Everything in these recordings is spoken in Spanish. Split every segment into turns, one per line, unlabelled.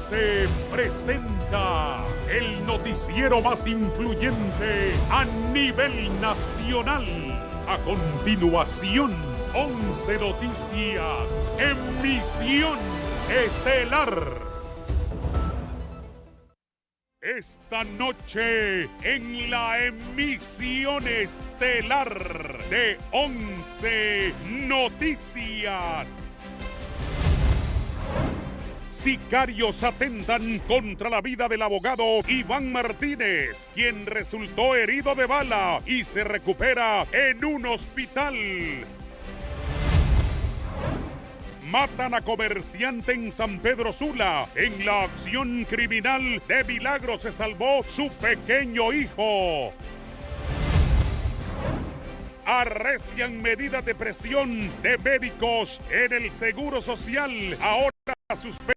11 presenta el noticiero más influyente a nivel nacional. A continuación, 11 Noticias, emisión estelar. Esta noche en la emisión estelar de 11 Noticias. Sicarios atentan contra la vida del abogado Iván Martínez, quien resultó herido de bala y se recupera en un hospital. Matan a comerciante en San Pedro Sula. En la acción criminal, de milagro se salvó su pequeño hijo. Arrecian medidas de presión de médicos en el Seguro Social. Ahora suspenden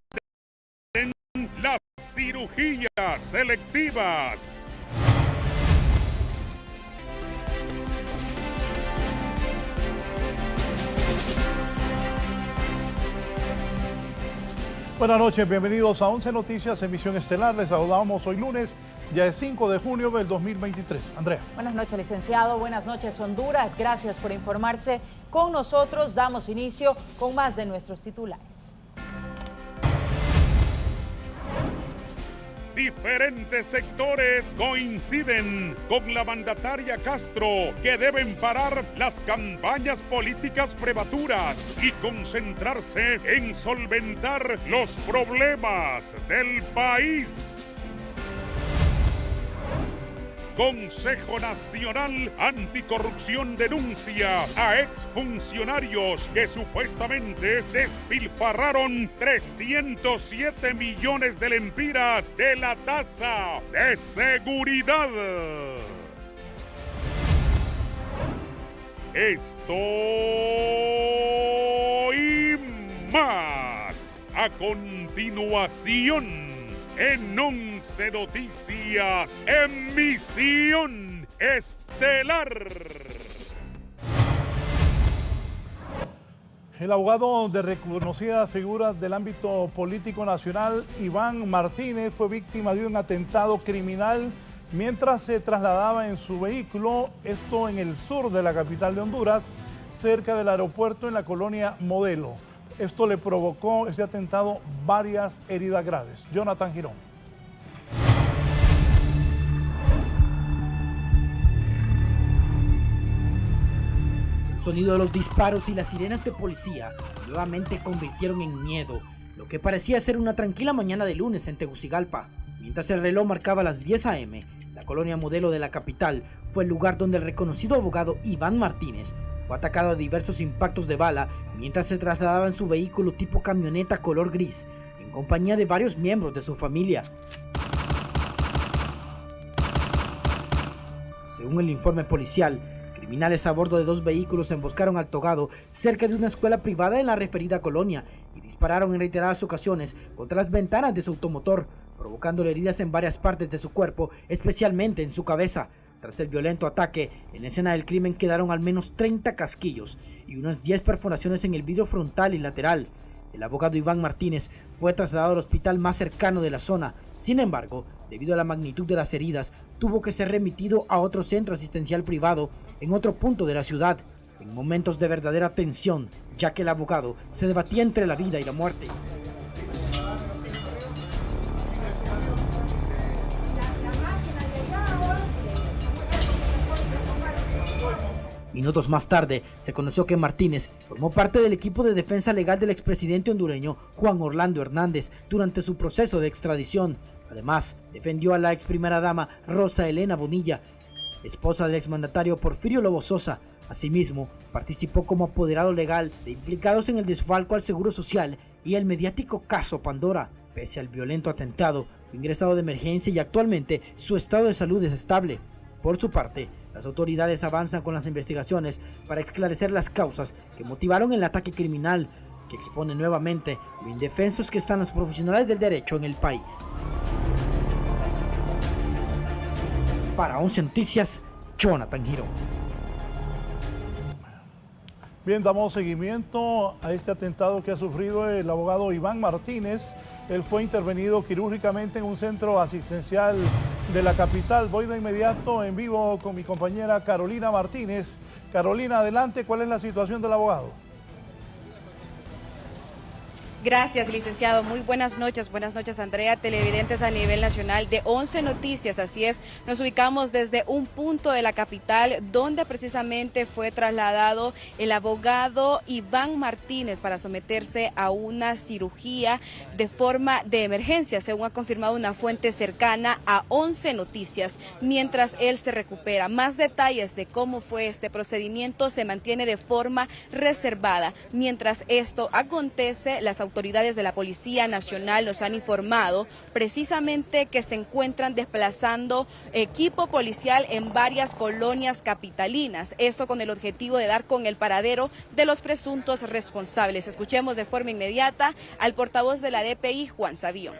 las cirugías selectivas.
Buenas noches, bienvenidos a 11 Noticias, emisión estelar. Les saludamos hoy lunes, ya es 5 de junio del 2023. Andrea.
Buenas noches, licenciado. Buenas noches, Honduras. Gracias por informarse con nosotros. Damos inicio con más de nuestros titulares.
Diferentes sectores coinciden con la mandataria Castro que deben parar las campañas políticas prematuras y concentrarse en solventar los problemas del país. Consejo Nacional Anticorrupción denuncia a exfuncionarios que supuestamente despilfarraron 307 millones de lempiras de la tasa de seguridad. Esto y más a continuación en 11 Noticias, emisión estelar.
El abogado de reconocidas figuras del ámbito político nacional, Iván Martínez, fue víctima de un atentado criminal mientras se trasladaba en su vehículo, esto en el sur de la capital de Honduras, cerca del aeropuerto en la colonia Modelo. Esto le provocó, este atentado, varias heridas graves. Jonathan Girón.
El sonido de los disparos y las sirenas de policía nuevamente convirtieron en miedo lo que parecía ser una tranquila mañana de lunes en Tegucigalpa. Mientras el reloj marcaba las 10 a.m., la colonia Modelo de la capital fue el lugar donde el reconocido abogado Iván Martínez fue atacado a diversos impactos de bala mientras se trasladaba en su vehículo tipo camioneta color gris, en compañía de varios miembros de su familia. Según el informe policial, criminales a bordo de dos vehículos emboscaron al togado cerca de una escuela privada en la referida colonia y dispararon en reiteradas ocasiones contra las ventanas de su automotor, provocándole heridas en varias partes de su cuerpo, especialmente en su cabeza. Tras el violento ataque, en escena del crimen quedaron al menos 30 casquillos y unas 10 perforaciones en el vidrio frontal y lateral. El abogado Iván Martínez fue trasladado al hospital más cercano de la zona. Sin embargo, debido a la magnitud de las heridas, tuvo que ser remitido a otro centro asistencial privado en otro punto de la ciudad, en momentos de verdadera tensión, ya que el abogado se debatía entre la vida y la muerte. Minutos más tarde, se conoció que Martínez formó parte del equipo de defensa legal del expresidente hondureño Juan Orlando Hernández durante su proceso de extradición. Además, defendió a la ex primera dama Rosa Elena Bonilla, esposa del exmandatario Porfirio Lobo Sosa. Asimismo, participó como apoderado legal de implicados en el desfalco al Seguro Social y el mediático caso Pandora. Pese al violento atentado, fue ingresado de emergencia y actualmente su estado de salud es estable. Por su parte, las autoridades avanzan con las investigaciones para esclarecer las causas que motivaron el ataque criminal, que expone nuevamente lo indefensos que están los profesionales del derecho en el país. Para 11 Noticias, Jonathan Girón.
Bien, damos seguimiento a este atentado que ha sufrido el abogado Iván Martínez Él fue intervenido quirúrgicamente en un centro asistencial de la capital. Voy de inmediato en vivo con mi compañera Carolina Martínez. Carolina, adelante, ¿cuál es la situación del abogado?
Gracias, licenciado. Muy buenas noches Andrea, televidentes a nivel nacional de 11 Noticias. Así es, nos ubicamos desde un punto de la capital donde precisamente fue trasladado el abogado Iván Martínez para someterse a una cirugía de forma de emergencia, según ha confirmado una fuente cercana a 11 Noticias, mientras él se recupera. Más detalles de cómo fue este procedimiento se mantiene de forma reservada. Mientras esto acontece, las autoridades de la Policía Nacional nos han informado precisamente que se encuentran desplazando equipo policial en varias colonias capitalinas, esto con el objetivo de dar con el paradero de los presuntos responsables. Escuchemos de forma inmediata al portavoz de la DPI, Juan Sabión.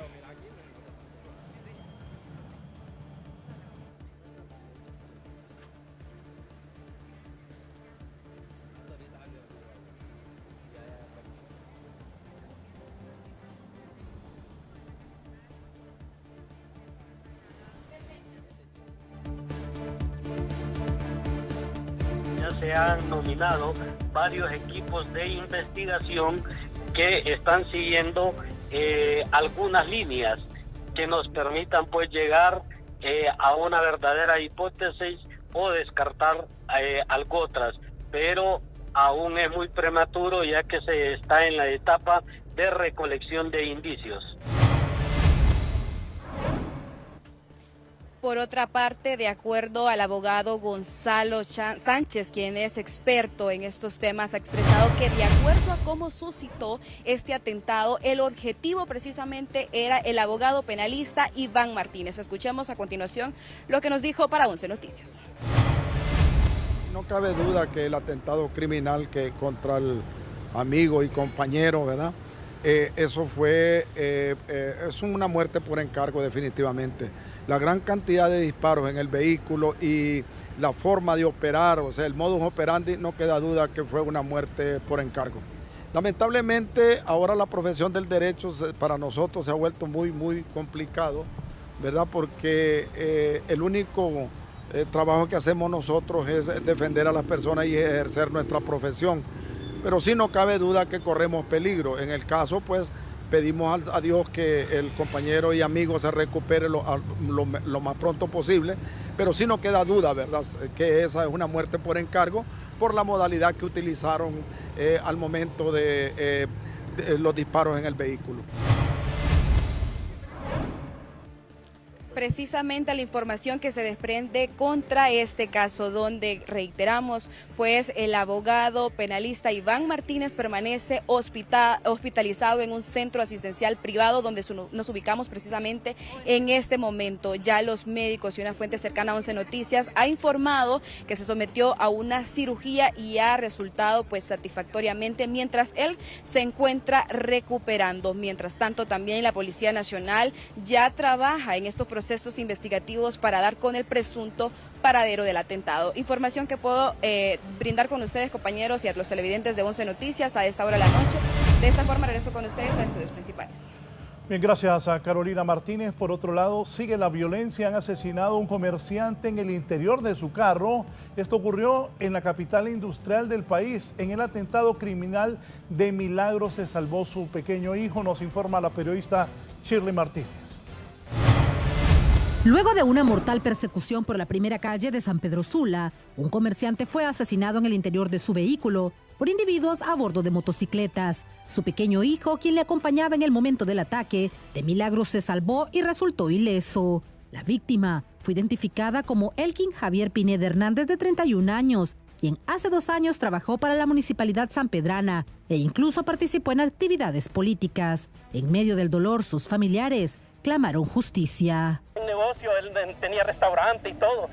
Se han nominado varios equipos de investigación que están siguiendo algunas líneas que nos permitan pues llegar a una verdadera hipótesis o descartar algo otras, pero aún es muy prematuro ya que se está en la etapa de recolección de indicios.
Por otra parte, de acuerdo al abogado Gonzalo Sánchez, quien es experto en estos temas, ha expresado que de acuerdo a cómo suscitó este atentado, el objetivo precisamente era el abogado penalista Iván Martínez. Escuchemos a continuación lo que nos dijo para 11 Noticias.
No cabe duda que el atentado criminal que contra el amigo y compañero, ¿verdad? Eso fue, es una muerte por encargo definitivamente. La gran cantidad de disparos en el vehículo y la forma de operar, o sea, el modus operandi, no queda duda que fue una muerte por encargo. Lamentablemente, ahora la profesión del derecho para nosotros se ha vuelto muy complicado, ¿verdad? Porque el único trabajo que hacemos nosotros es defender a las personas y ejercer nuestra profesión. Pero sí no cabe duda que corremos peligro. En el caso, pues, pedimos a Dios que el compañero y amigo se recupere lo más pronto posible, pero sí no queda duda, ¿verdad?, que esa es una muerte por encargo por la modalidad que utilizaron al momento de los disparos en el vehículo.
Precisamente la información que se desprende contra este caso, donde reiteramos, pues el abogado penalista Iván Martínez permanece hospitalizado en un centro asistencial privado donde nos ubicamos precisamente en este momento. Ya los médicos y una fuente cercana a 11 Noticias ha informado que se sometió a una cirugía y ha resultado pues satisfactoriamente, mientras él se encuentra recuperando. Mientras tanto, también la Policía Nacional ya trabaja en estos procesos investigativos para dar con el presunto paradero del atentado. Información que puedo brindar con ustedes, compañeros, y a los televidentes de 11 Noticias a esta hora de la noche. De esta forma regreso con ustedes a Estudios Principales.
Bien, gracias a Carolina Martínez. Por otro lado, sigue la violencia. Han asesinado a un comerciante en el interior de su carro. Esto ocurrió en la capital industrial del país. En el atentado criminal, de milagro se salvó su pequeño hijo, nos informa la periodista Shirley Martínez.
Luego de una mortal persecución por la primera calle de San Pedro Sula, un comerciante fue asesinado en el interior de su vehículo por individuos a bordo de motocicletas. Su pequeño hijo, quien le acompañaba en el momento del ataque, de milagro se salvó y resultó ileso. La víctima fue identificada como Elkin Javier Pineda Hernández, de 31 años, quien hace 2 años trabajó para la Municipalidad sanpedrana e incluso participó en actividades políticas. En medio del dolor, sus familiares clamaron justicia.
Un negocio, él tenía restaurante y todo.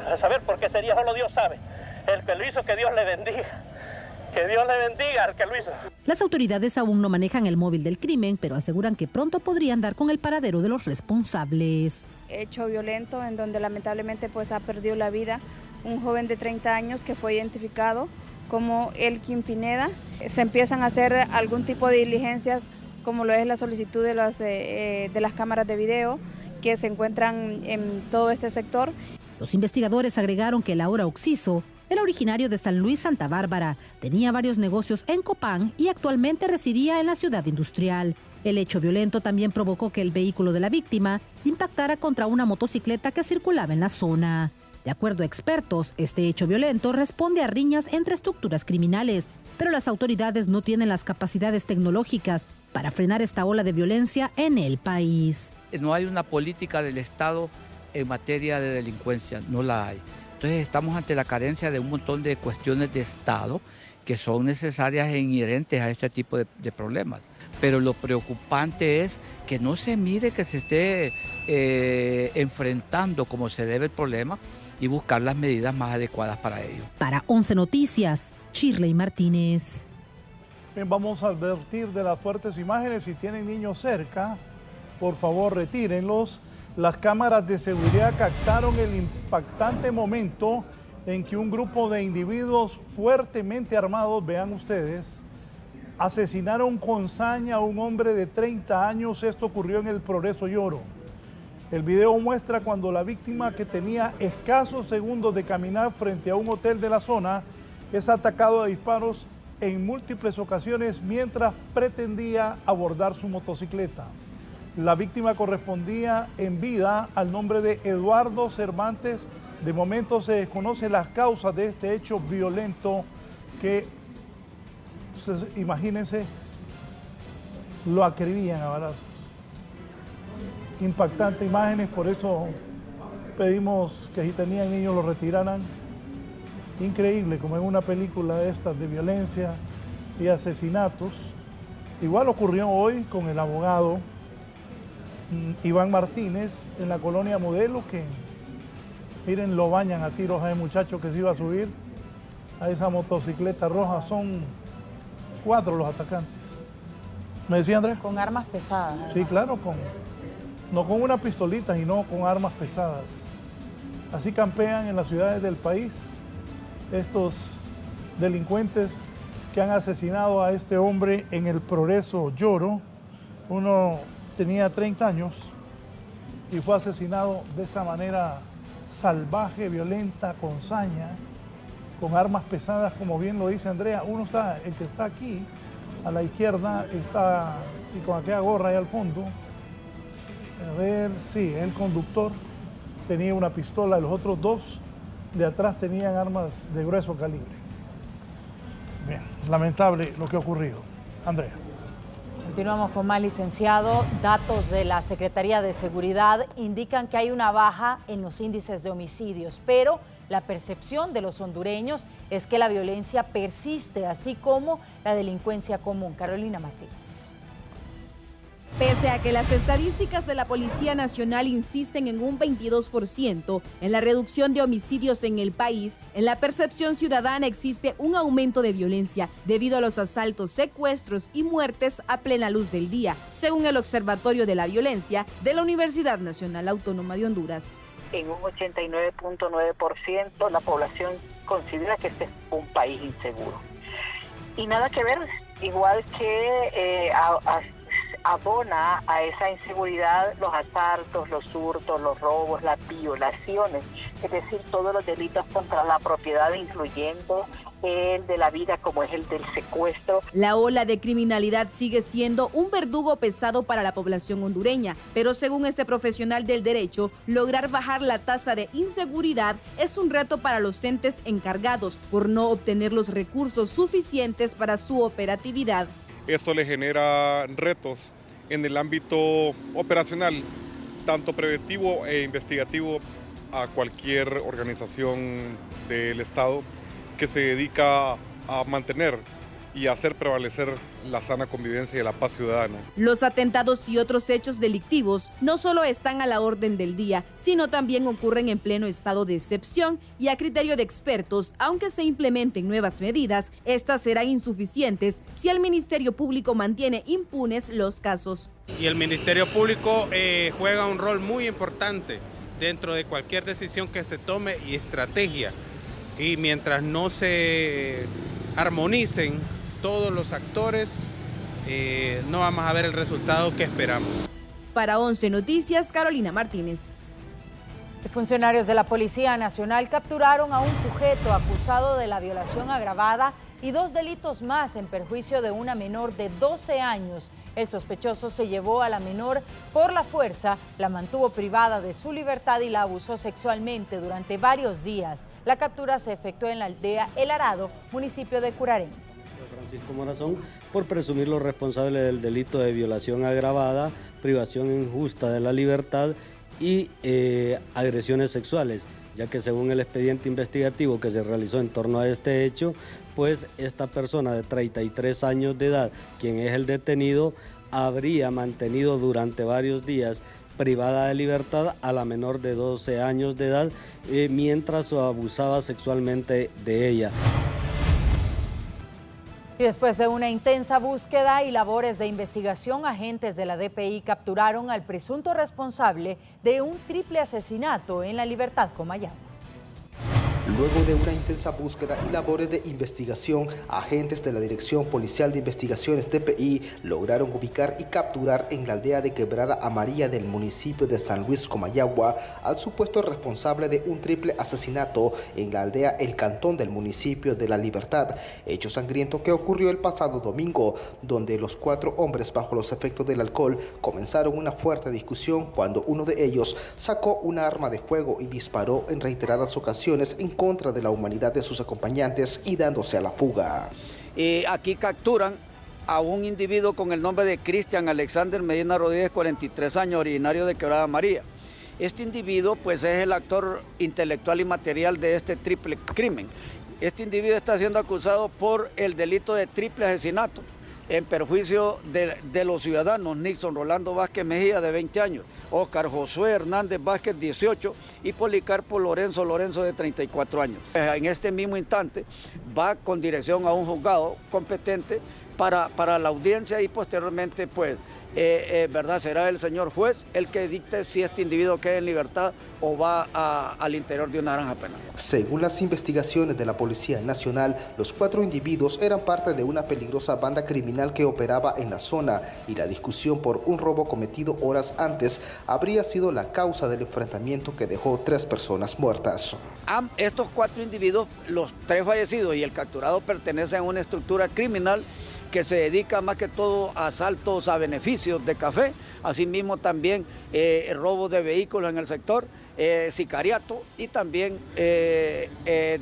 A saber por qué sería, solo Dios sabe. El que lo hizo, que Dios le bendiga. Que Dios le bendiga al que lo hizo.
Las autoridades aún no manejan el móvil del crimen, pero aseguran que pronto podrían dar con el paradero de los responsables.
Hecho violento en donde lamentablemente pues ha perdido la vida un joven de 30 años que fue identificado como Elkin Pineda. Se empiezan a hacer algún tipo de diligencias como lo es la solicitud de las cámaras de video que se encuentran en todo este sector.
Los investigadores agregaron que Laura Oxiso era originario de San Luis, Santa Bárbara, tenía varios negocios en Copán y actualmente residía en la ciudad industrial. El hecho violento también provocó que el vehículo de la víctima impactara contra una motocicleta que circulaba en la zona. De acuerdo a expertos, este hecho violento responde a riñas entre estructuras criminales, pero las autoridades no tienen las capacidades tecnológicas para frenar esta ola de violencia en el país.
No hay una política del Estado en materia de delincuencia, no la hay. Entonces estamos ante la carencia de un montón de cuestiones de Estado que son necesarias e inherentes a este tipo de problemas. Pero lo preocupante es que no se mire que se esté enfrentando como se debe el problema y buscar las medidas más adecuadas para ello.
Para 11 Noticias, Shirley Martínez.
Bien, vamos a advertir de las fuertes imágenes. Si tienen niños cerca, por favor retírenlos. Las cámaras de seguridad captaron el impactante momento en que un grupo de individuos fuertemente armados, vean ustedes, asesinaron con saña a un hombre de 30 años. Esto ocurrió en el Progreso Lloro. El video muestra cuando la víctima, que tenía escasos segundos de caminar frente a un hotel de la zona, es atacado a disparos en múltiples ocasiones mientras pretendía abordar su motocicleta. La víctima correspondía en vida al nombre de Eduardo Cervantes. De momento se desconocen las causas de este hecho violento que, imagínense, lo acribillan a balazos. Impactantes imágenes, por eso pedimos que si tenían niños los retiraran. Increíble, como en una película de estas de violencia y asesinatos. Igual ocurrió hoy con el abogado Iván Martínez en la colonia Modelo, que miren, lo bañan a tiros a ese muchacho que se iba a subir a esa motocicleta roja. Son 4 los atacantes. ¿Me decía Andrés?
Con armas pesadas. Además.
Sí, claro, no con una pistolita, sino con armas pesadas. Así campean en las ciudades del país estos delincuentes que han asesinado a este hombre en el Progreso Lloro. Uno tenía 30 años y fue asesinado de esa manera salvaje, violenta, con saña, con armas pesadas, como bien lo dice Andrea. El que está aquí a la izquierda, está y con aquella gorra ahí al fondo. A ver, sí, el conductor tenía una pistola, los otros 2 de atrás tenían armas de grueso calibre. Bien, lamentable lo que ha ocurrido. Andrea.
Continuamos con más, licenciado. Datos de la Secretaría de Seguridad indican que hay una baja en los índices de homicidios, pero la percepción de los hondureños es que la violencia persiste, así como la delincuencia común. Carolina Martínez.
Pese a que las estadísticas de la Policía Nacional insisten en un 22% en la reducción de homicidios en el país, en la percepción ciudadana existe un aumento de violencia debido a los asaltos, secuestros y muertes a plena luz del día, según el Observatorio de la Violencia de la Universidad Nacional Autónoma de Honduras.
En un 89.9% la población considera que este es un país inseguro. Y nada que ver, igual que abona a esa inseguridad los asaltos, los hurtos, los robos, las violaciones, es decir, todos los delitos contra la propiedad, incluyendo el de la vida, como es el del secuestro.
La ola de criminalidad sigue siendo un verdugo pesado para la población hondureña, pero según este profesional del derecho, lograr bajar la tasa de inseguridad es un reto para los entes encargados por no obtener los recursos suficientes para su operatividad.
Esto le genera retos en el ámbito operacional, tanto preventivo e investigativo, a cualquier organización del Estado que se dedica a mantener y hacer prevalecer la sana convivencia y la paz ciudadana.
Los atentados y otros hechos delictivos no solo están a la orden del día, sino también ocurren en pleno estado de excepción y a criterio de expertos, aunque se implementen nuevas medidas, estas serán insuficientes si el Ministerio Público mantiene impunes los casos.
Y el Ministerio Público juega un rol muy importante dentro de cualquier decisión que se tome y estrategia. Y mientras no se armonicen todos los actores, no vamos a ver el resultado que esperamos.
Para 11 Noticias, Carolina Martínez.
Funcionarios de la Policía Nacional capturaron a un sujeto acusado de la violación agravada y 2 delitos más en perjuicio de una menor de 12 años. El sospechoso se llevó a la menor por la fuerza, la mantuvo privada de su libertad y la abusó sexualmente durante varios días. La captura se efectuó en la aldea El Arado, municipio de Curarén.
Francisco Morazón, por presumirlo responsable del delito de violación agravada, privación injusta de la libertad y agresiones sexuales, ya que según el expediente investigativo que se realizó en torno a este hecho, pues esta persona de 33 años de edad, quien es el detenido, habría mantenido durante varios días privada de libertad a la menor de 12 años de edad mientras abusaba sexualmente de ella.
Y después de una intensa búsqueda y labores de investigación, agentes de la DPI capturaron al presunto responsable de un triple asesinato en La Libertad, Comayagua.
Luego de una intensa búsqueda y labores de investigación, agentes de la Dirección Policial de Investigaciones DPI lograron ubicar y capturar en la aldea de Quebrada Amarilla del municipio de San Luis, Comayagua, al supuesto responsable de un triple asesinato en la aldea El Cantón del municipio de La Libertad, hecho sangriento que ocurrió el pasado domingo, donde los 4 hombres bajo los efectos del alcohol comenzaron una fuerte discusión cuando uno de ellos sacó una arma de fuego y disparó en reiteradas ocasiones en contra de la humanidad de sus acompañantes y dándose a la fuga.
Aquí capturan a un individuo con el nombre de Cristian Alexander Medina Rodríguez, 43 años, originario de Quebrada Amarilla. Este individuo pues es el actor intelectual y material de este triple crimen. Este individuo está siendo acusado por el delito de triple asesinato en perjuicio de los ciudadanos Nixon Rolando Vázquez Mejía, de 20 años, Oscar Josué Hernández Vázquez, 18, y Policarpo Lorenzo de 34 años. En este mismo instante va con dirección a un juzgado competente para la audiencia y posteriormente pues ¿verdad? Será el señor juez el que dicte si este individuo queda en libertad o va al interior de una granja penal.
Según las investigaciones de la Policía Nacional, los 4 individuos eran parte de una peligrosa banda criminal que operaba en la zona y la discusión por un robo cometido horas antes habría sido la causa del enfrentamiento que dejó 3 personas muertas.
Estos 4 individuos, los 3 fallecidos y el capturado, pertenecen a una estructura criminal que se dedica más que todo a asaltos a beneficios de café, asimismo también robos de vehículos en el sector, sicariato y también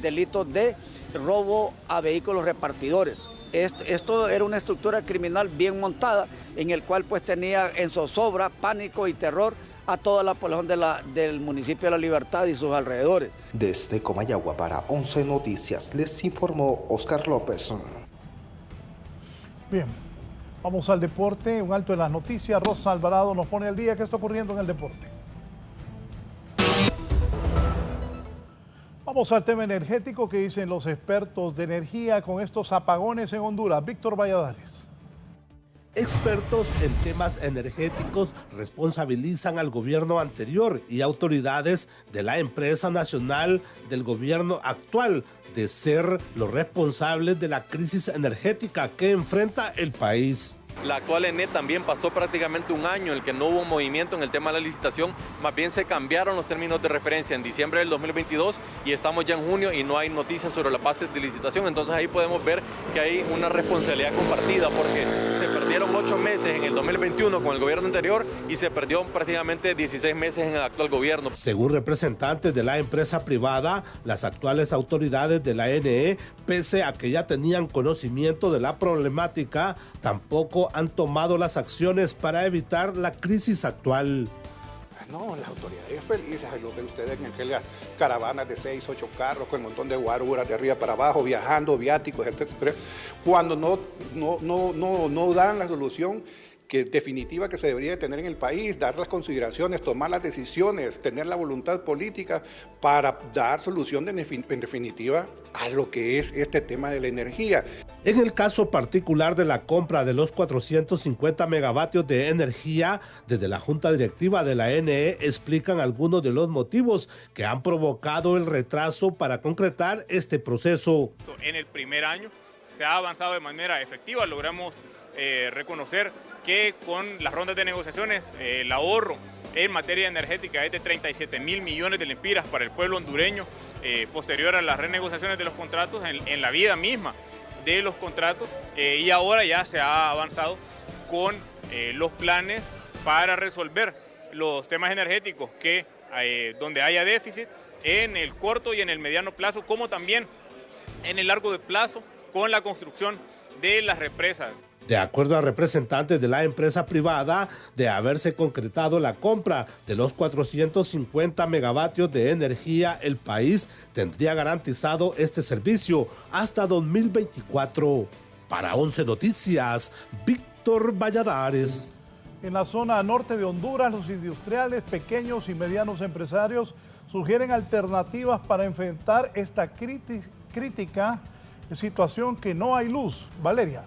delitos de robo a vehículos repartidores. Esto era una estructura criminal bien montada, en el cual pues tenía en zozobra, pánico y terror a toda la población del municipio de La Libertad y sus alrededores.
Desde Comayagua para 11 Noticias les informó Oscar López.
Bien, vamos al deporte, un alto en las noticias. Rosa Alvarado nos pone al día qué está ocurriendo en el deporte. Vamos al tema energético. ¿Qué dicen los expertos de energía con estos apagones en Honduras? Víctor Valladares.
Expertos en temas energéticos responsabilizan al gobierno anterior y autoridades de la empresa nacional del gobierno actual de ser los responsables de la crisis energética que enfrenta el país.
La actual ENE también pasó prácticamente un año en el que no hubo movimiento en el tema de la licitación, más bien se cambiaron los términos de referencia en diciembre del 2022 y estamos ya en junio y no hay noticias sobre las bases de licitación, entonces ahí podemos ver que hay una responsabilidad compartida porque se perdieron 8 meses en el 2021 con el gobierno anterior y se perdió prácticamente 16 meses en el actual gobierno.
Según representantes de la empresa privada, las actuales autoridades de la ENE, pese a que ya tenían conocimiento de la problemática, tampoco han tomado las acciones para evitar la crisis actual.
No, las autoridades felices, lo ven ustedes en aquellas caravanas de 6, 8 carros con un montón de guaruras de arriba para abajo, viajando, viáticos, etc. Cuando no dan la solución definitiva que se debería tener en el país, dar las consideraciones, tomar las decisiones, tener la voluntad política para dar solución en definitiva a lo que es este tema de la energía.
En el caso particular de la compra de los 450 megavatios de energía, desde la Junta Directiva de la ENE explican algunos de los motivos que han provocado el retraso para concretar este proceso.
En el primer año se ha avanzado de manera efectiva, logramos
reconocer que con las rondas de negociaciones el ahorro en materia energética es de 37.000 millones de lempiras para el pueblo hondureño, posterior a las renegociaciones de los contratos en la vida misma de los contratos, y ahora ya se ha avanzado con los planes para resolver los temas energéticos donde haya déficit en el corto y en el mediano plazo, como también en el largo plazo con la construcción de las represas.
De acuerdo a representantes de la empresa privada, de haberse concretado la compra de los 450 megavatios de energía, el país tendría garantizado este servicio hasta 2024. Para 11 Noticias, Víctor Valladares.
En la zona norte de Honduras, los industriales, pequeños y medianos empresarios sugieren alternativas para enfrentar esta crítica situación que no hay luz. Valeria.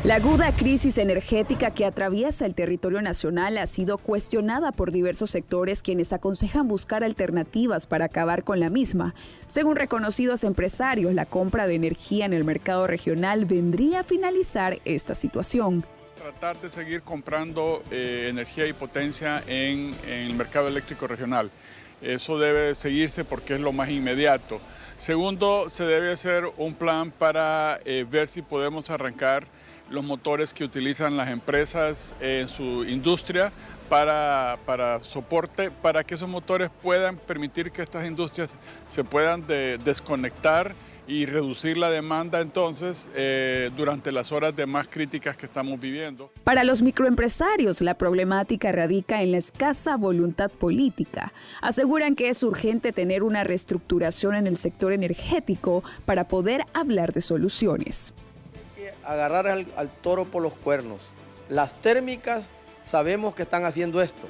La aguda crisis energética que atraviesa el territorio nacional ha sido cuestionada por diversos sectores, quienes aconsejan buscar alternativas para acabar con la misma. Según reconocidos empresarios, la compra de energía en el mercado regional vendría a finalizar esta situación.
Tratar de seguir comprando energía y potencia en el mercado eléctrico regional. Eso debe seguirse porque es lo más inmediato. Segundo, se debe hacer un plan para ver si podemos arrancar los motores que utilizan las empresas en su industria para soporte, para que esos motores puedan permitir que estas industrias se puedan desconectar y reducir la demanda entonces durante las horas de más críticas que estamos viviendo.
Para los microempresarios, la problemática radica en la escasa voluntad política. Aseguran que es urgente tener una reestructuración en el sector energético para poder hablar de soluciones.
Agarrar al toro por los cuernos. Las térmicas sabemos que están haciendo esto.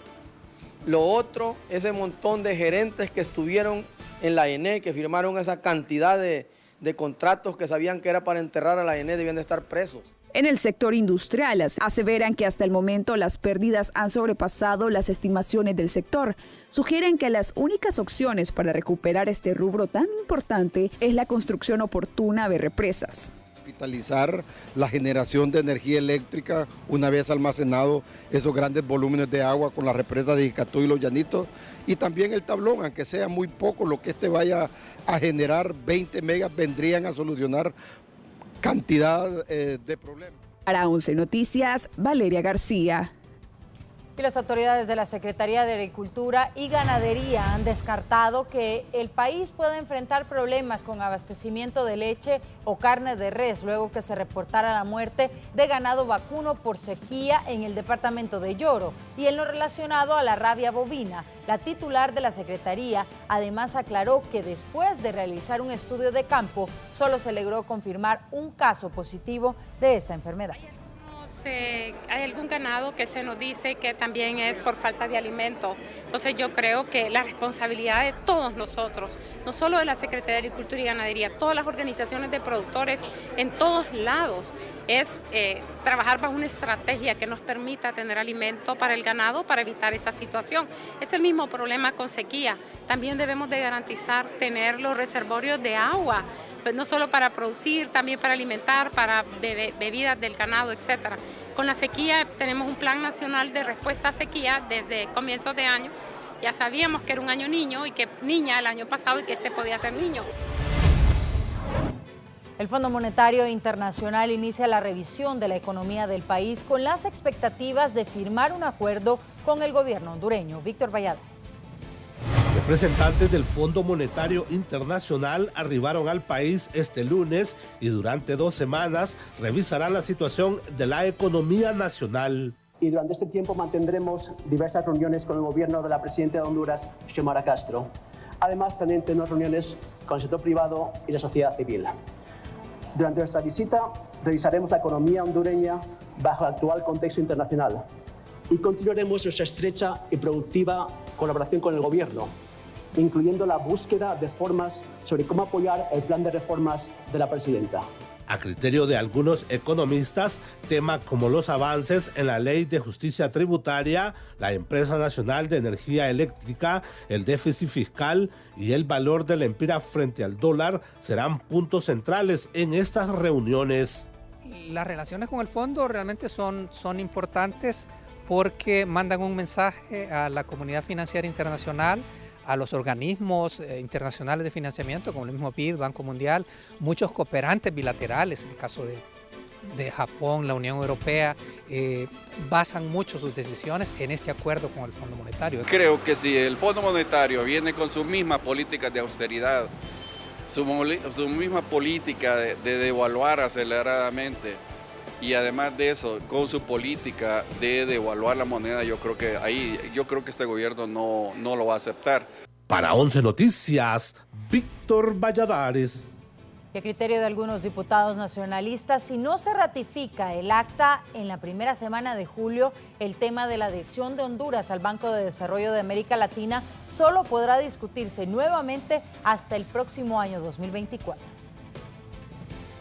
Lo otro, ese montón de gerentes que estuvieron en la ENE, que firmaron esa cantidad de contratos que sabían que era para enterrar a la ENE, debían de estar presos.
En el sector industrial, aseveran que hasta el momento las pérdidas han sobrepasado las estimaciones del sector. Sugieren que las únicas opciones para recuperar este rubro tan importante es la construcción oportuna de represas.
Capitalizar la generación de energía eléctrica una vez almacenado esos grandes volúmenes de agua con las represas de Icatú y Los Llanitos, y también el tablón, aunque sea muy poco lo que vaya a generar, 20 megas vendrían a solucionar cantidad de problemas.
Para 11 Noticias, Valeria García.
Y las autoridades de la Secretaría de Agricultura y Ganadería han descartado que el país pueda enfrentar problemas con abastecimiento de leche o carne de res luego que se reportara la muerte de ganado vacuno por sequía en el departamento de Yoro y en lo relacionado a la rabia bovina. La titular de la Secretaría además aclaró que después de realizar un estudio de campo solo se logró confirmar un caso positivo de esta enfermedad.
Hay algún ganado que se nos dice que también es por falta de alimento. Entonces yo creo que la responsabilidad de todos nosotros, no solo de la Secretaría de Agricultura y Ganadería, todas las organizaciones de productores en todos lados, es trabajar bajo una estrategia que nos permita tener alimento para el ganado para evitar esa situación. Es el mismo problema con sequía. También debemos de garantizar tener los reservorios de agua, pues no solo para producir, también para alimentar, para bebidas del ganado, etc. Con la sequía tenemos un plan nacional de respuesta a sequía desde comienzos de año. Ya sabíamos que era un año niño y que niña el año pasado y que este podía ser niño.
El Fondo Monetario Internacional inicia la revisión de la economía del país con las expectativas de firmar un acuerdo con el gobierno hondureño. Víctor Valladares.
Representantes del Fondo Monetario Internacional arribaron al país este lunes y durante 2 semanas revisarán la situación de la economía nacional.
Y durante este tiempo mantendremos diversas reuniones con el gobierno de la presidenta de Honduras, Xiomara Castro. Además, también tenemos reuniones con el sector privado y la sociedad civil. Durante nuestra visita, revisaremos la economía hondureña bajo el actual contexto internacional y continuaremos nuestra estrecha y productiva colaboración con el gobierno, incluyendo la búsqueda de formas sobre cómo apoyar el plan de reformas de la presidenta.
A criterio de algunos economistas, temas como los avances en la Ley de Justicia Tributaria, la Empresa Nacional de Energía Eléctrica, el déficit fiscal y el valor de la lempira frente al dólar serán puntos centrales en estas reuniones.
Las relaciones con el fondo realmente son importantes porque mandan un mensaje a la comunidad financiera internacional, a los organismos internacionales de financiamiento como el mismo BID, Banco Mundial, muchos cooperantes bilaterales, en el caso de Japón, la Unión Europea, basan mucho sus decisiones en este acuerdo con el Fondo Monetario.
Creo que si el Fondo Monetario viene con sus mismas políticas de austeridad, su misma política de devaluar aceleradamente, y además de eso, con su política de devaluar la moneda, yo creo que este gobierno no lo va a aceptar.
Para 11 Noticias, Víctor Valladares.
Y a criterio de algunos diputados nacionalistas, si no se ratifica el acta en la primera semana de julio, el tema de la adhesión de Honduras al Banco de Desarrollo de América Latina solo podrá discutirse nuevamente hasta el próximo año 2024.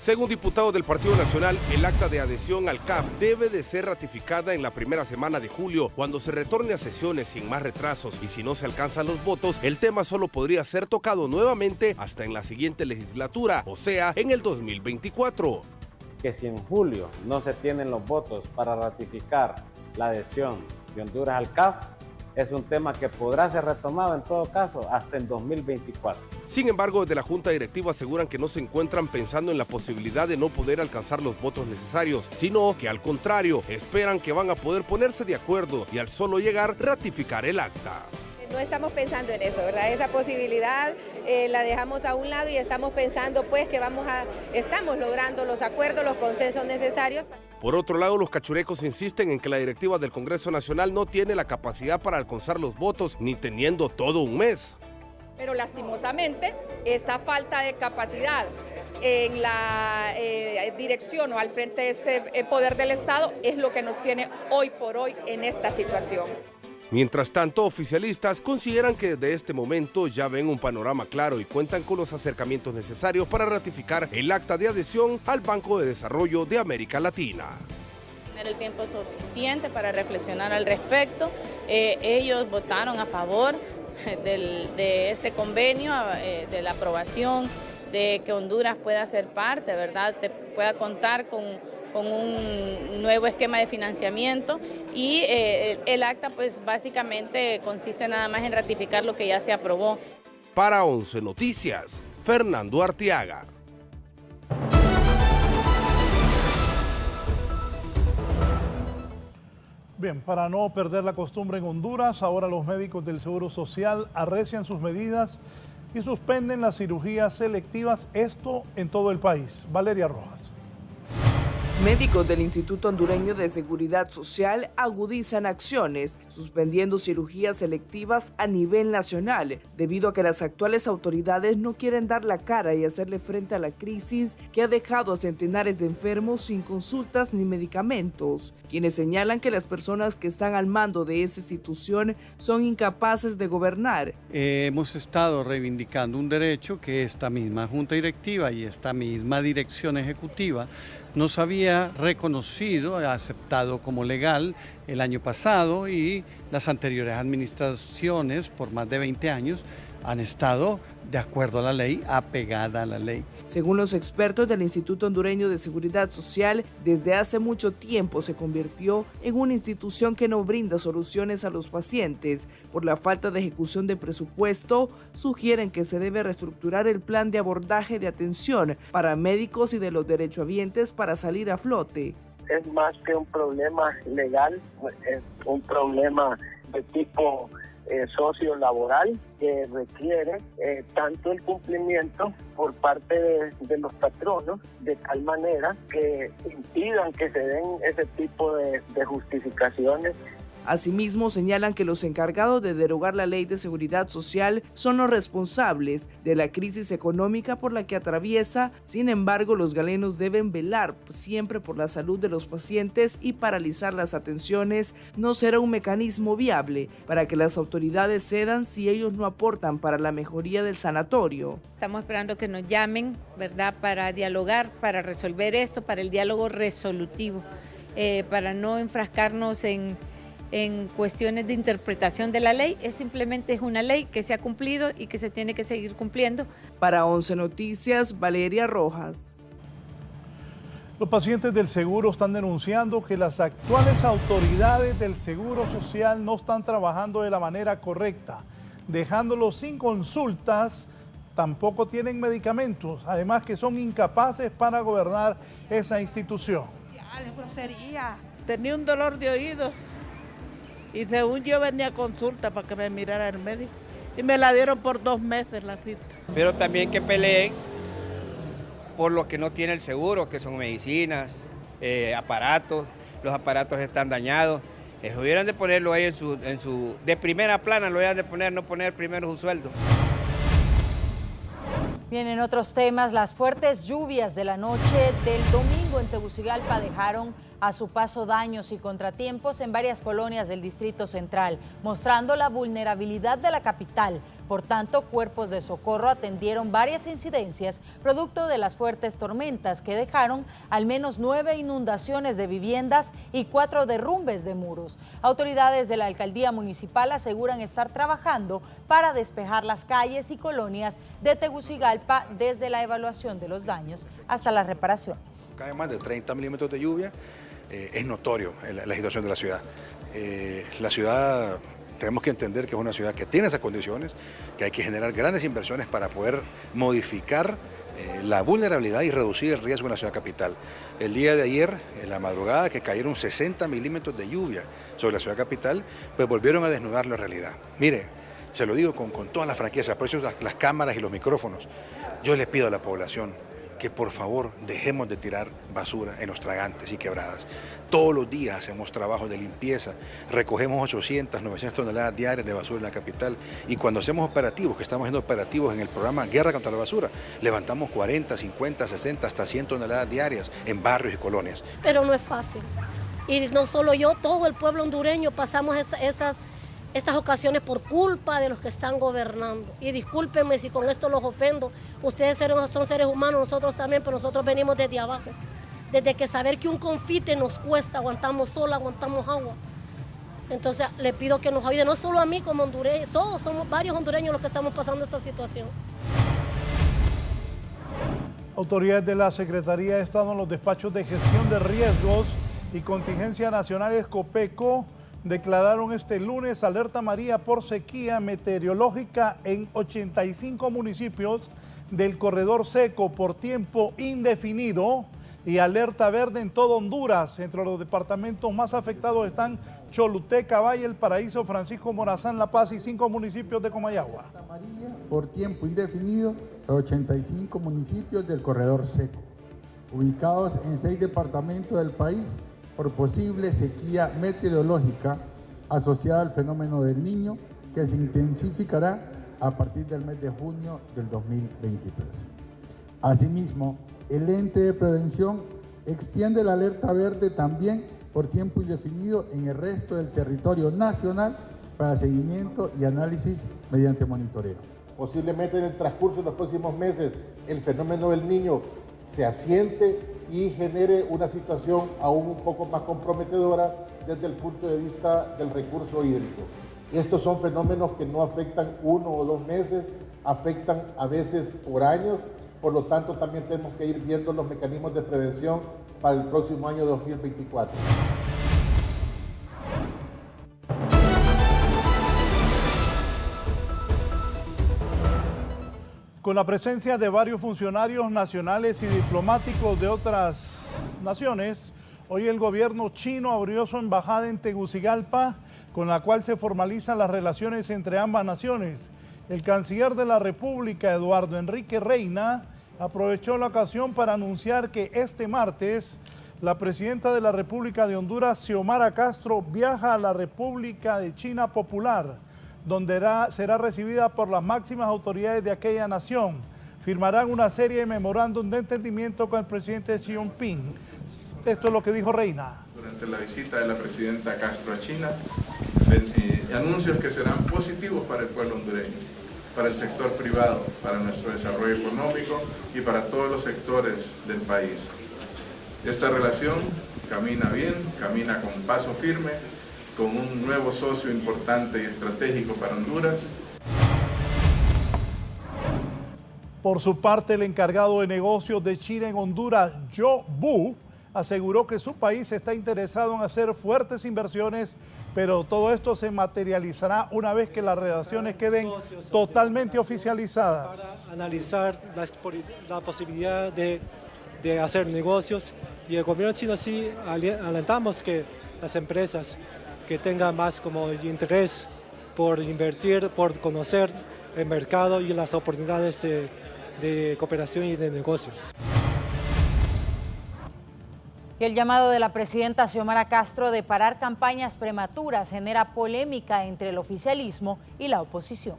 Según diputados del Partido Nacional, el acta de adhesión al CAF debe de ser ratificada en la primera semana de julio, cuando se retorne a sesiones sin más retrasos, y si no se alcanzan los votos, el tema solo podría ser tocado nuevamente hasta en la siguiente legislatura, o sea, en el 2024.
Que si en julio no se tienen los votos para ratificar la adhesión de Honduras al CAF, es un tema que podrá ser retomado en todo caso hasta en 2024.
Sin embargo, desde la Junta Directiva aseguran que no se encuentran pensando en la posibilidad de no poder alcanzar los votos necesarios, sino que al contrario, esperan que van a poder ponerse de acuerdo y al solo llegar ratificar el acta.
No estamos pensando en eso, ¿verdad? Esa posibilidad la dejamos a un lado y estamos pensando pues que estamos logrando los acuerdos, los consensos necesarios.
Por otro lado, los cachurecos insisten en que la directiva del Congreso Nacional no tiene la capacidad para alcanzar los votos, ni teniendo todo un mes.
Pero lastimosamente, esa falta de capacidad en la dirección o al frente de este poder del Estado es lo que nos tiene hoy por hoy en esta situación.
Mientras tanto, oficialistas consideran que desde este momento ya ven un panorama claro y cuentan con los acercamientos necesarios para ratificar el acta de adhesión al Banco de Desarrollo de América Latina.
Tener el tiempo suficiente para reflexionar al respecto. Ellos votaron a favor de este convenio, de la aprobación de que Honduras pueda ser parte, ¿verdad? Pueda contar con un nuevo esquema de financiamiento y el acta pues básicamente consiste nada más en ratificar lo que ya se aprobó.
Para 11 Noticias, Fernando Arteaga.
Bien, para no perder la costumbre en Honduras, ahora los médicos del Seguro Social arrecian sus medidas y suspenden las cirugías selectivas, esto en todo el país. Valeria Rojas.
Médicos del Instituto Hondureño de Seguridad Social agudizan acciones, suspendiendo cirugías selectivas a nivel nacional, debido a que las actuales autoridades no quieren dar la cara y hacerle frente a la crisis que ha dejado a centenares de enfermos sin consultas ni medicamentos, quienes señalan que las personas que están al mando de esa institución son incapaces de gobernar.
Hemos estado reivindicando un derecho que esta misma Junta Directiva y esta misma Dirección Ejecutiva nos había reconocido, aceptado como legal el año pasado, y las anteriores administraciones por más de 20 años han estado de acuerdo a la ley, apegada a la ley.
Según los expertos del Instituto Hondureño de Seguridad Social, desde hace mucho tiempo se convirtió en una institución que no brinda soluciones a los pacientes. Por la falta de ejecución de presupuesto, sugieren que se debe reestructurar el plan de abordaje de atención para médicos y de los derechohabientes para salir a flote.
Es más que un problema legal, es un problema de tipo sociolaboral que requiere tanto el cumplimiento por parte de los patronos, de tal manera que impidan que se den ese tipo de justificaciones.
Asimismo, señalan que los encargados de derogar la Ley de Seguridad Social son los responsables de la crisis económica por la que atraviesa. Sin embargo, los galenos deben velar siempre por la salud de los pacientes y paralizar las atenciones no será un mecanismo viable para que las autoridades cedan si ellos no aportan para la mejoría del sanatorio.
Estamos esperando que nos llamen, ¿verdad?, para dialogar, para resolver esto, para el diálogo resolutivo, para no enfrascarnos en cuestiones de interpretación de la ley. Simplemente es una ley que se ha cumplido y que se tiene que seguir cumpliendo.
Para 11 Noticias, Valeria Rojas.
Los pacientes del seguro están denunciando que las actuales autoridades del Seguro Social no están trabajando de la manera correcta, dejándolos sin consultas, tampoco tienen medicamentos, además que son incapaces para gobernar esa institución.
Grosería. Tenía un dolor de oídos y según yo venía a consulta para que me mirara el médico y me la dieron por 2 meses la cita.
Pero también que peleen por lo que no tiene el seguro, que son medicinas, aparatos, los aparatos están dañados. Hubieran de ponerlo ahí en su de primera plana, lo hubieran de poner, no poner primero su sueldo.
Bien, en otros temas, las fuertes lluvias de la noche del domingo en Tegucigalpa dejaron a su paso daños y contratiempos en varias colonias del Distrito Central, mostrando la vulnerabilidad de la capital. Por tanto, cuerpos de socorro atendieron varias incidencias producto de las fuertes tormentas que dejaron al menos 9 inundaciones de viviendas y 4 derrumbes de muros. Autoridades de la alcaldía municipal aseguran estar trabajando para despejar las calles y colonias de Tegucigalpa desde la evaluación de los daños hasta las reparaciones.
Cae más de 30 milímetros de lluvia. Es notorio la situación de la ciudad. La ciudad, tenemos que entender que es una ciudad que tiene esas condiciones, que hay que generar grandes inversiones para poder modificar la vulnerabilidad y reducir el riesgo en la ciudad capital. El día de ayer, en la madrugada, que cayeron 60 milímetros de lluvia sobre la ciudad capital, pues volvieron a desnudar la realidad. Mire, se lo digo con toda la franqueza, por eso las cámaras y los micrófonos. Yo les pido a la población que por favor dejemos de tirar basura en los tragantes y quebradas. Todos los días hacemos trabajos de limpieza, recogemos 800, 900 toneladas diarias de basura en la capital y cuando hacemos operativos, que estamos haciendo operativos en el programa Guerra contra la Basura, levantamos 40, 50, 60, hasta 100 toneladas diarias en barrios y colonias.
Pero no es fácil. Y no solo yo, todo el pueblo hondureño pasamos estas ocasiones por culpa de los que están gobernando. Y discúlpenme si con esto los ofendo. Ustedes son seres humanos, nosotros también, pero nosotros venimos desde abajo. Desde que saber que un confite nos cuesta, aguantamos sol, aguantamos agua. Entonces le pido que nos ayude, no solo a mí como hondureño, todos somos varios hondureños los que estamos pasando esta situación.
Autoridades de la Secretaría de Estado en los despachos de gestión de riesgos y contingencia nacional Escopeco declararon este lunes alerta amarilla por sequía meteorológica en 85 municipios del corredor seco por tiempo indefinido y alerta verde en todo Honduras. Entre los departamentos más afectados están Choluteca, Valle, El Paraíso, Francisco Morazán, La Paz y 5 municipios de Comayagua.
Por tiempo indefinido, 85 municipios del corredor seco, ubicados en 6 departamentos del país, por posible sequía meteorológica asociada al fenómeno del Niño, que se intensificará a partir del mes de junio del 2023. Asimismo, el ente de prevención extiende la alerta verde también por tiempo indefinido en el resto del territorio nacional para seguimiento y análisis mediante monitoreo.
Posiblemente en el transcurso de los próximos meses el fenómeno del Niño se asiente y genere una situación aún un poco más comprometedora desde el punto de vista del recurso hídrico. Estos son fenómenos que no afectan 1 o 2 meses, afectan a veces por años, por lo tanto también tenemos que ir viendo los mecanismos de prevención para el próximo año 2024.
Con la presencia de varios funcionarios nacionales y diplomáticos de otras naciones, hoy el gobierno chino abrió su embajada en Tegucigalpa, con la cual se formalizan las relaciones entre ambas naciones. El canciller de la República, Eduardo Enrique Reina, aprovechó la ocasión para anunciar que este martes la presidenta de la República de Honduras, Xiomara Castro, viaja a la República de China Popular, donde será recibida por las máximas autoridades de aquella nación. Firmarán una serie de memorándum de entendimiento con el presidente Xi Jinping. Esto es lo que dijo Reina.
Durante la visita de la presidenta Castro a China, anuncios que serán positivos para el pueblo hondureño, para el sector privado, para nuestro desarrollo económico y para todos los sectores del país. Esta relación camina bien, camina con paso firme, con un nuevo socio importante y estratégico para Honduras.
Por su parte, el encargado de negocios de China en Honduras, Zhou Bu, aseguró que su país está interesado en hacer fuertes inversiones, pero todo esto se materializará una vez que las relaciones queden totalmente oficializadas.
Para analizar la posibilidad de hacer negocios, y el gobierno chino sí alentamos que las empresas que tengan más como interés por invertir, por conocer el mercado y las oportunidades de cooperación y de negocios.
Y el llamado de la presidenta Xiomara Castro de parar campañas prematuras genera polémica entre el oficialismo y la oposición.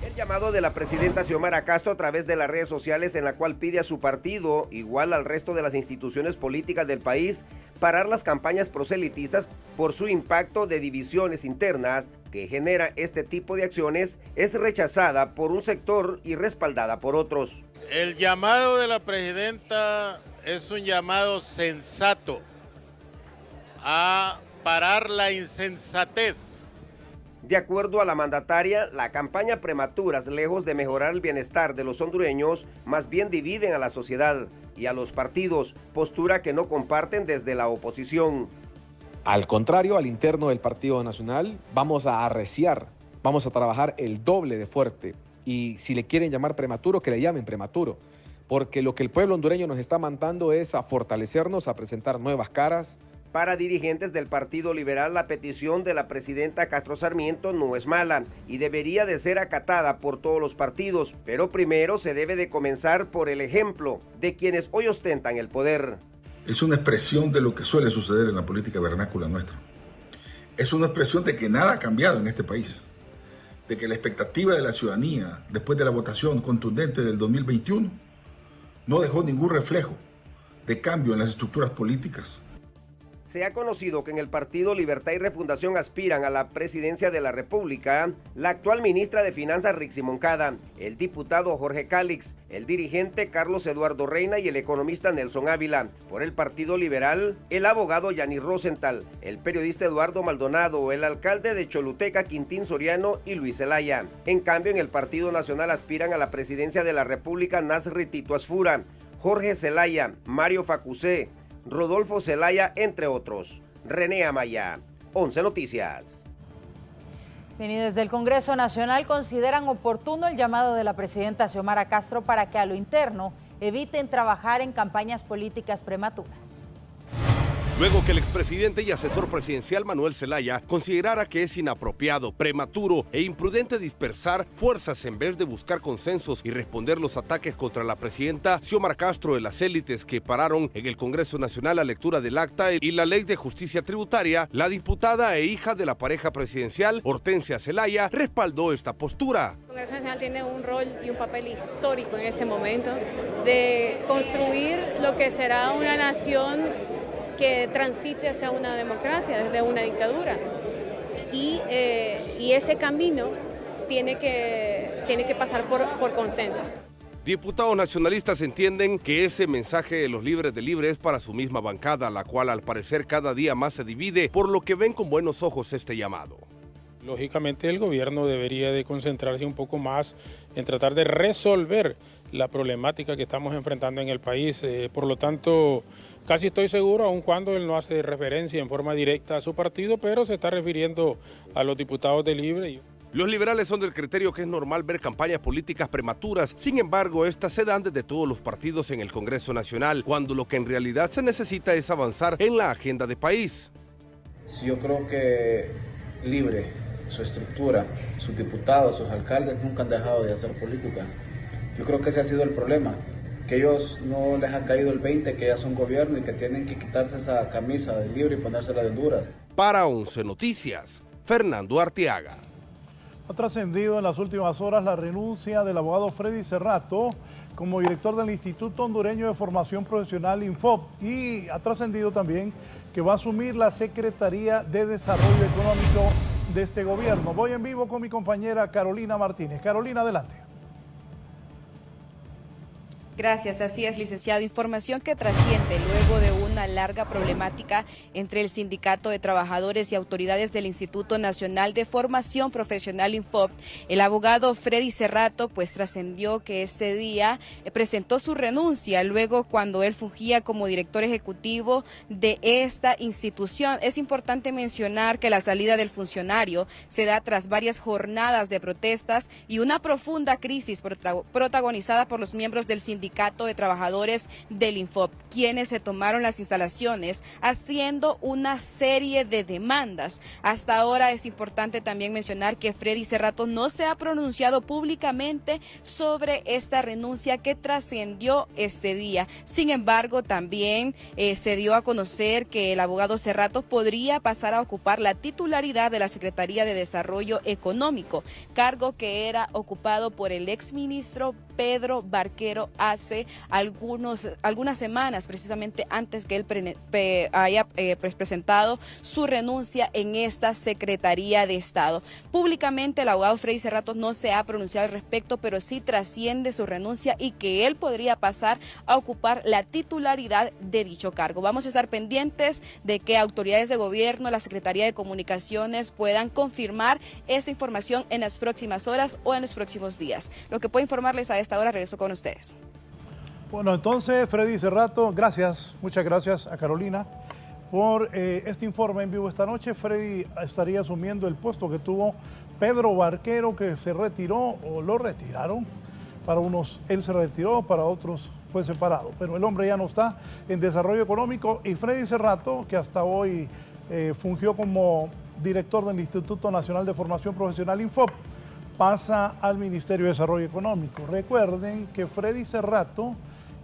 El llamado de la presidenta Xiomara Castro a través de las redes sociales, en la cual pide a su partido, igual al resto de las instituciones políticas del país, parar las campañas proselitistas por su impacto de divisiones internas que genera este tipo de acciones, es rechazada por un sector y respaldada por otros.
El llamado de la presidenta es un llamado sensato a parar la insensatez.
De acuerdo a la mandataria, la campaña prematuras, lejos de mejorar el bienestar de los hondureños, más bien dividen a la sociedad y a los partidos, postura que no comparten desde la oposición.
Al contrario, al interno del Partido Nacional, vamos a arreciar, vamos a trabajar el doble de fuerte. Y si le quieren llamar prematuro, que le llamen prematuro. Porque lo que el pueblo hondureño nos está mandando es a fortalecernos, a presentar nuevas caras.
Para dirigentes del Partido Liberal, la petición de la presidenta Castro Sarmiento no es mala y debería de ser acatada por todos los partidos, pero primero se debe de comenzar por el ejemplo de quienes hoy ostentan el poder.
Es una expresión de lo que suele suceder en la política vernácula nuestra. Es una expresión de que nada ha cambiado en este país, de que la expectativa de la ciudadanía después de la votación contundente del 2021 no dejó ningún reflejo de cambio en las estructuras políticas.
Se ha conocido que en el Partido Libertad y Refundación aspiran a la presidencia de la República la actual ministra de Finanzas Rixi Moncada, el diputado Jorge Cálix, el dirigente Carlos Eduardo Reina y el economista Nelson Ávila. Por el Partido Liberal, el abogado Yanis Rosenthal, el periodista Eduardo Maldonado, el alcalde de Choluteca Quintín Soriano y Luis Zelaya. En cambio, en el Partido Nacional aspiran a la presidencia de la República Nasri Tito Asfura, Jorge Zelaya, Mario Facusé, Rodolfo Zelaya, entre otros. René Amaya, 11 Noticias.
Bien, y desde el Congreso Nacional consideran oportuno el llamado de la presidenta Xiomara Castro para que a lo interno eviten trabajar en campañas políticas prematuras.
Luego que el expresidente y asesor presidencial Manuel Zelaya considerara que es inapropiado, prematuro e imprudente dispersar fuerzas en vez de buscar consensos y responder los ataques contra la presidenta Xiomara Castro de las élites que pararon en el Congreso Nacional la lectura del acta y la ley de justicia tributaria, la diputada e hija de la pareja presidencial, Hortensia Zelaya, respaldó esta postura.
El Congreso Nacional tiene un rol y un papel histórico en este momento de construir lo que será una nación que transite hacia una democracia, desde una dictadura. Y ese camino tiene que pasar por consenso.
Diputados nacionalistas entienden que ese mensaje de los libres de Libre es para su misma bancada, la cual al parecer cada día más se divide, por lo que ven con buenos ojos este llamado.
Lógicamente el gobierno debería de concentrarse un poco más en tratar de resolver la problemática que estamos enfrentando en el país. Por lo tanto, casi estoy seguro, aun cuando él no hace referencia en forma directa a su partido, pero se está refiriendo a los diputados de Libre.
Los liberales son del criterio que es normal ver campañas políticas prematuras, sin embargo, estas se dan desde todos los partidos en el Congreso Nacional, cuando lo que en realidad se necesita es avanzar en la agenda de país.
Yo creo que Libre, su estructura, sus diputados, sus alcaldes nunca han dejado de hacer política. Yo creo que ese ha sido el problema, que ellos no les ha caído el 20, que ya son gobierno y que tienen que quitarse esa camisa de Libre y ponérsela de Honduras.
Para 11 Noticias, Fernando Arteaga.
Ha trascendido en las últimas horas la renuncia del abogado Freddy Cerrato como director del Instituto Hondureño de Formación Profesional Infop, y ha trascendido también que va a asumir la Secretaría de Desarrollo Económico de este gobierno. Voy en vivo con mi compañera Carolina Martínez. Carolina, adelante.
Gracias, así es, licenciado. Información que trasciende luego de una larga problemática entre el Sindicato de Trabajadores y autoridades del Instituto Nacional de Formación Profesional Infop. El abogado Freddy Cerrato pues trascendió que este día presentó su renuncia luego cuando él fungía como director ejecutivo de esta institución. Es importante mencionar que la salida del funcionario se da tras varias jornadas de protestas y una profunda crisis protagonizada por los miembros del Sindicato de Trabajadores del Infop, quienes se tomaron las instalaciones haciendo una serie de demandas. Hasta ahora es importante también mencionar que Freddy Cerrato no se ha pronunciado públicamente sobre esta renuncia que trascendió este día. Sin embargo, también se dio a conocer que el abogado Cerrato podría pasar a ocupar la titularidad de la Secretaría de Desarrollo Económico, cargo que era ocupado por el exministro Pedro Barquero hace algunas semanas, precisamente antes que él haya presentado su renuncia en esta Secretaría de Estado. Públicamente el abogado Freddy Cerrato no se ha pronunciado al respecto, pero sí trasciende su renuncia y que él podría pasar a ocupar la titularidad de dicho cargo. Vamos a estar pendientes de que autoridades de gobierno, la Secretaría de Comunicaciones puedan confirmar esta información en las próximas horas o en los próximos días. Lo que puedo informarles a esta hora, regreso con ustedes.
Bueno, entonces, Freddy Cerrato, gracias, muchas gracias a Carolina por este informe en vivo esta noche. Freddy estaría asumiendo el puesto que tuvo Pedro Barquero, que se retiró o lo retiraron. Para unos él se retiró, para otros fue separado. Pero el hombre ya no está en desarrollo económico y Freddy Cerrato, que hasta hoy fungió como director del Instituto Nacional de Formación Profesional Infop, pasa al Ministerio de Desarrollo Económico. Recuerden que Freddy Cerrato,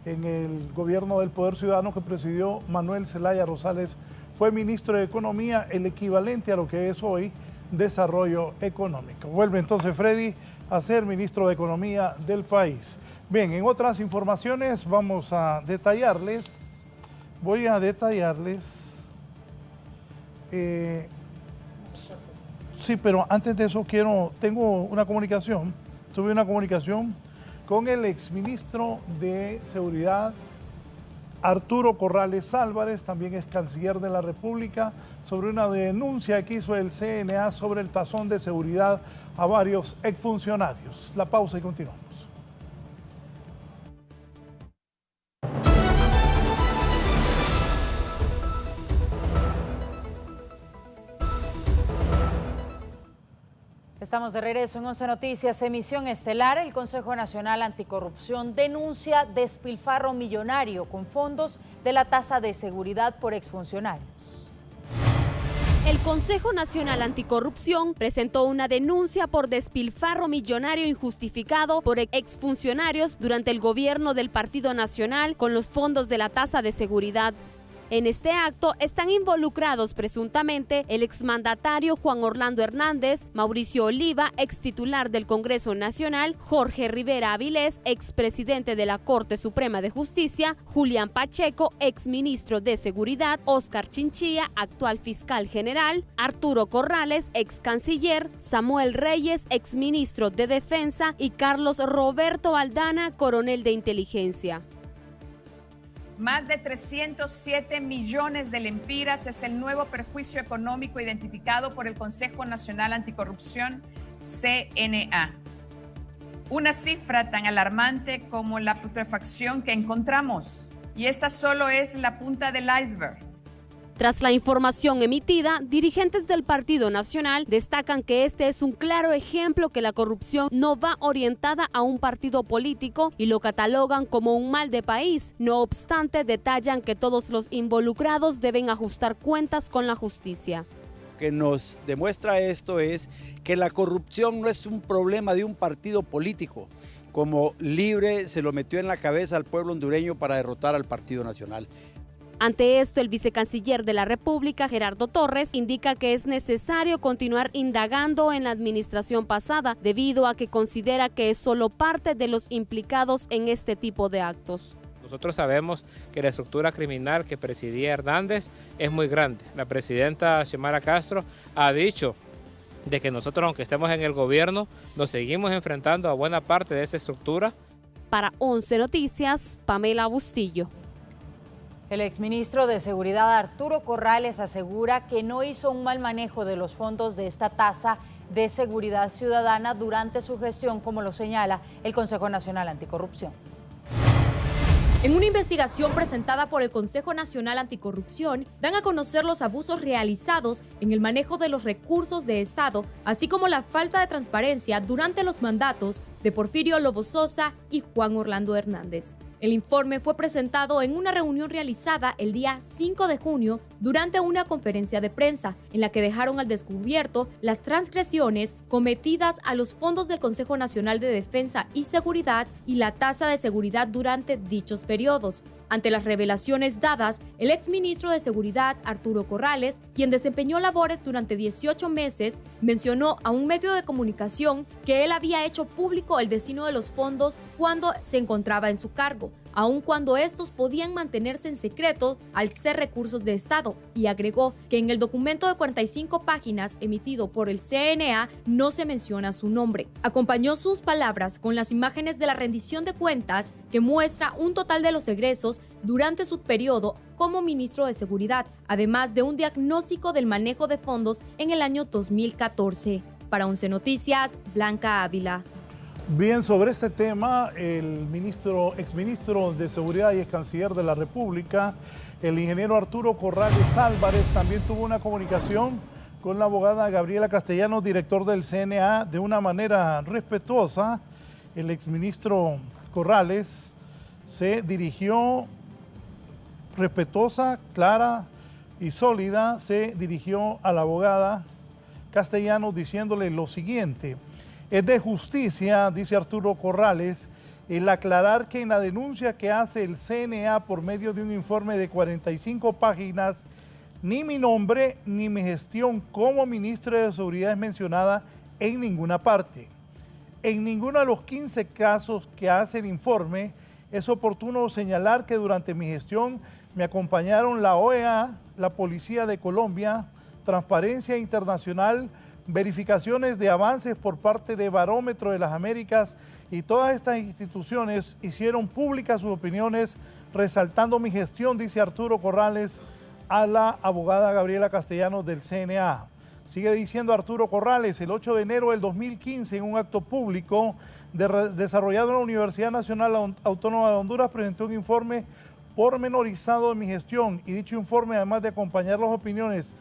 en el gobierno del Poder Ciudadano que presidió Manuel Zelaya Rosales, fue ministro de Economía, el equivalente a lo que es hoy Desarrollo Económico. Vuelve entonces Freddy a ser ministro de Economía del país. Bien, en otras informaciones vamos a detallarles, sí, pero antes de eso tuve una comunicación con el exministro de Seguridad, Arturo Corrales Álvarez, también es canciller de la República, sobre una denuncia que hizo el CNA sobre el tazón de seguridad a varios exfuncionarios. La pausa y continuamos.
Estamos de regreso en 11 Noticias, emisión estelar. El Consejo Nacional Anticorrupción denuncia despilfarro millonario con fondos de la tasa de seguridad por exfuncionarios.
El Consejo Nacional Anticorrupción presentó una denuncia por despilfarro millonario injustificado por exfuncionarios durante el gobierno del Partido Nacional con los fondos de la tasa de seguridad. En este acto están involucrados presuntamente el exmandatario Juan Orlando Hernández, Mauricio Oliva, extitular del Congreso Nacional, Jorge Rivera Avilés, expresidente de la Corte Suprema de Justicia, Julián Pacheco, exministro de Seguridad, Óscar Chinchilla, actual fiscal general, Arturo Corrales, ex canciller, Samuel Reyes, exministro de Defensa y Carlos Roberto Aldana, coronel de inteligencia.
Más de 307 millones de lempiras es el nuevo perjuicio económico identificado por el Consejo Nacional Anticorrupción, CNA. Una cifra tan alarmante como la putrefacción que encontramos. Y esta solo es la punta del iceberg.
Tras la información emitida, dirigentes del Partido Nacional destacan que este es un claro ejemplo que la corrupción no va orientada a un partido político y lo catalogan como un mal de país. No obstante, detallan que todos los involucrados deben ajustar cuentas con la justicia.
Lo que nos demuestra esto es que la corrupción no es un problema de un partido político, como Libre se lo metió en la cabeza al pueblo hondureño para derrotar al Partido Nacional.
Ante esto, el vicecanciller de la República, Gerardo Torres, indica que es necesario continuar indagando en la administración pasada, debido a que considera que es solo parte de los implicados en este tipo de actos.
Nosotros sabemos que la estructura criminal que presidía Hernández es muy grande. La presidenta Xiomara Castro ha dicho de que nosotros, aunque estemos en el gobierno, nos seguimos enfrentando a buena parte de esa estructura.
Para 11 Noticias, Pamela Bustillo.
El exministro de Seguridad Arturo Corrales asegura que no hizo un mal manejo de los fondos de esta tasa de seguridad ciudadana durante su gestión, como lo señala el Consejo Nacional Anticorrupción.
En una investigación presentada por el Consejo Nacional Anticorrupción, dan a conocer los abusos realizados en el manejo de los recursos de Estado, así como la falta de transparencia durante los mandatos de Porfirio Lobo Sosa y Juan Orlando Hernández. El informe fue presentado en una reunión realizada el día 5 de junio durante una conferencia de prensa, en la que dejaron al descubierto las transgresiones cometidas a los fondos del Consejo Nacional de Defensa y Seguridad y la tasa de seguridad durante dichos periodos. Ante las revelaciones dadas, el exministro de Seguridad, Arturo Corrales, quien desempeñó labores durante 18 meses, mencionó a un medio de comunicación que él había hecho público el destino de los fondos cuando se encontraba en su cargo, aun cuando estos podían mantenerse en secreto al ser recursos de Estado, y agregó que en el documento de 45 páginas emitido por el CNA no se menciona su nombre. Acompañó sus palabras con las imágenes de la rendición de cuentas que muestra un total de los egresos durante su periodo como ministro de Seguridad, además de un diagnóstico del manejo de fondos en el año 2014. Para 11 Noticias, Blanca Ávila.
Bien, sobre este tema, el exministro de Seguridad y ex canciller de la República, el ingeniero Arturo Corrales Álvarez, también tuvo una comunicación con la abogada Gabriela Castellanos, director del CNA, de una manera respetuosa. El exministro Corrales se dirigió respetuosa, clara y sólida, se dirigió a la abogada Castellanos diciéndole lo siguiente: es de justicia, dice Arturo Corrales, el aclarar que en la denuncia que hace el CNA por medio de un informe de 45 páginas, ni mi nombre ni mi gestión como ministro de Seguridad es mencionada en ninguna parte. En ninguno de los 15 casos que hace el informe es oportuno señalar que durante mi gestión me acompañaron la OEA, la Policía de Colombia, Transparencia Internacional, verificaciones de avances por parte de Barómetro de las Américas, y todas estas instituciones hicieron públicas sus opiniones resaltando mi gestión, dice Arturo Corrales a la abogada Gabriela Castellanos del CNA. Sigue diciendo Arturo Corrales: el 8 de enero del 2015, en un acto público desarrollado en la Universidad Nacional Autónoma de Honduras, presentó un informe pormenorizado de mi gestión, y dicho informe, además de acompañar las opiniones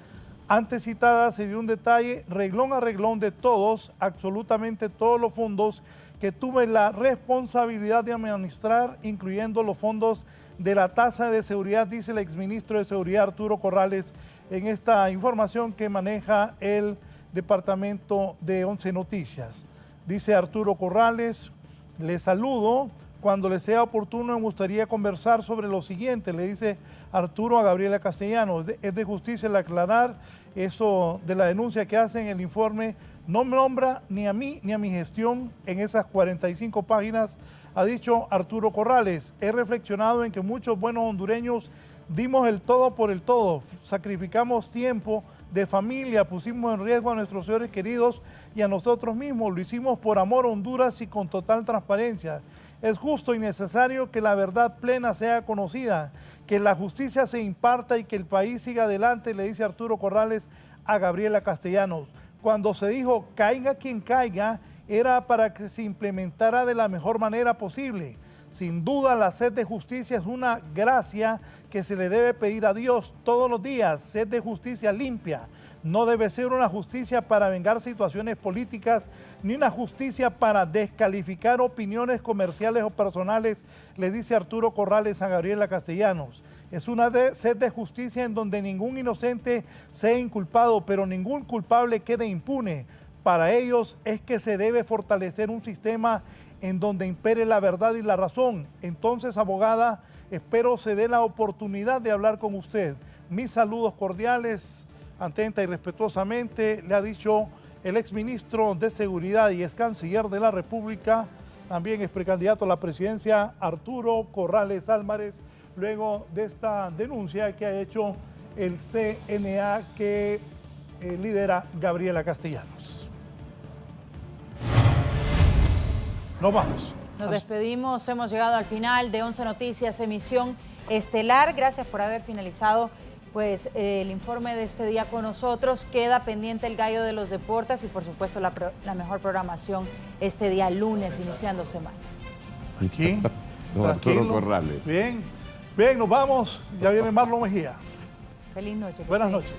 antes citadas, se dio un detalle reglón a reglón de todos, absolutamente todos los fondos que tuve la responsabilidad de administrar, incluyendo los fondos de la tasa de seguridad, dice el exministro de Seguridad Arturo Corrales en esta información que maneja el departamento de 11 Noticias. Dice Arturo Corrales: le saludo. Cuando le sea oportuno me gustaría conversar sobre lo siguiente, le dice Arturo a Gabriela Castellanos. Es de justicia el aclarar eso de la denuncia que hace en el informe. No me nombra ni a mí ni a mi gestión en esas 45 páginas, ha dicho Arturo Corrales. He reflexionado en que muchos buenos hondureños dimos el todo por el todo, sacrificamos tiempo de familia, pusimos en riesgo a nuestros seres queridos y a nosotros mismos. Lo hicimos por amor a Honduras y con total transparencia. Es justo y necesario que la verdad plena sea conocida, que la justicia se imparta y que el país siga adelante, le dice Arturo Corrales a Gabriela Castellanos. Cuando se dijo caiga quien caiga, era para que se implementara de la mejor manera posible. Sin duda, la sed de justicia es una gracia que se le debe pedir a Dios todos los días, sed de justicia limpia. No debe ser una justicia para vengar situaciones políticas, ni una justicia para descalificar opiniones comerciales o personales, le dice Arturo Corrales a Gabriela Castellanos. Es una sed de justicia en donde ningún inocente sea inculpado, pero ningún culpable quede impune. Para ellos es que se debe fortalecer un sistema en donde impere la verdad y la razón. Entonces, abogada, espero se dé la oportunidad de hablar con usted. Mis saludos cordiales, atenta y respetuosamente, le ha dicho el exministro de Seguridad y ex canciller de la República, también ex precandidato a la presidencia, Arturo Corrales Álvarez, luego de esta denuncia que ha hecho el CNA que lidera Gabriela Castellanos. Nos vamos.
Nos despedimos, hemos llegado al final de 11 Noticias, emisión estelar. Gracias por haber finalizado pues el informe de este día con nosotros. Queda pendiente el gallo de los deportes y por supuesto la mejor programación este día lunes, iniciando semana.
Aquí,
Arturo Corrales.
Bien, nos vamos. Ya viene Marlon Mejía.
Feliz noche.
Buenas noches.